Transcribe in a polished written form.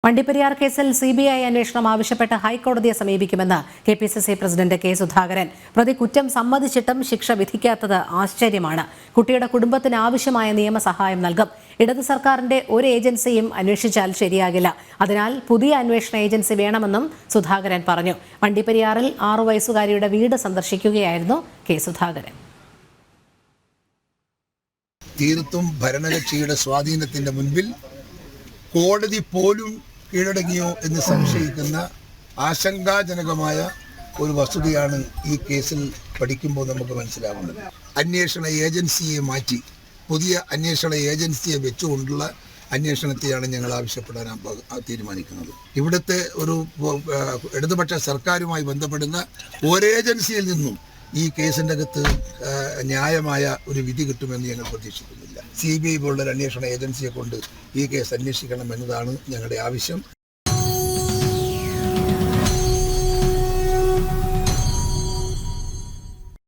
വണ്ടിപ്പെരിയാർ കേസിൽ CBI അന്വേഷണം ആവശ്യപ്പെട്ട് ഹൈക്കോടതിയെ സമീപിക്കുമെന്ന് KPCC പ്രസിഡന്റ് കെ സുധാകരൻ. പ്രതി കുറ്റം സമ്മതിച്ചിട്ടും ശിക്ഷ വിധിക്കാത്തത് ആശ്ചര്യമാണ്. കുട്ടിയുടെ കുടുംബത്തിന് ആവശ്യമായ നിയമസഹായം നൽകും. ഇടത് സർക്കാരിന്റെ ഒരു ഏജൻസിയും അന്വേഷിച്ചാൽ ശരിയാകില്ല. അതിനാൽ പുതിയ അന്വേഷണ ഏജൻസി വേണമെന്നും സുധാകരൻ പറഞ്ഞു. വണ്ടിപ്പെരിയാറിൽ 6 വയസ്സുകാരിയുടെ വീട് സന്ദർശിക്കുകയായിരുന്നു കെ സുധാകരൻ. തീർത്തും ഭരണകക്ഷിയുടെ സ്വാധീനത്തിന്റെ മുൻപിൽ കോടതി പോലും കീഴടങ്ങിയോ എന്ന് സംശയിക്കുന്ന ആശങ്കാജനകമായ ഒരു വസ്തുതയാണ് ഈ കേസിൽ പഠിക്കുമ്പോൾ നമുക്ക് മനസ്സിലാവുന്നത്. അന്വേഷണ ഏജൻസിയെ മാറ്റി പുതിയ അന്വേഷണ ഏജൻസിയെ വെച്ചുകൊണ്ടുള്ള അന്വേഷണത്തെയാണ് ഞങ്ങൾ ആവശ്യപ്പെടാൻ തീരുമാനിക്കുന്നത്. ഇവിടുത്തെ ഒരു ഇടതുപക്ഷ സർക്കാരുമായി ബന്ധപ്പെടുന്ന ഒരു ഏജൻസിയിൽ നിന്നും ഈ കേസിൻ്റെ അകത്ത് ന്യായമായ ഒരു വിധി കിട്ടുമെന്ന് ഞങ്ങൾ പ്രതീക്ഷിക്കുന്നില്ല. CBI പോലുള്ള അന്വേഷണ ഏജൻസിയെ കൊണ്ട് ഈ കേസ് അന്വേഷിക്കണം എന്നതാണ് ഞങ്ങളുടെ ആവശ്യം.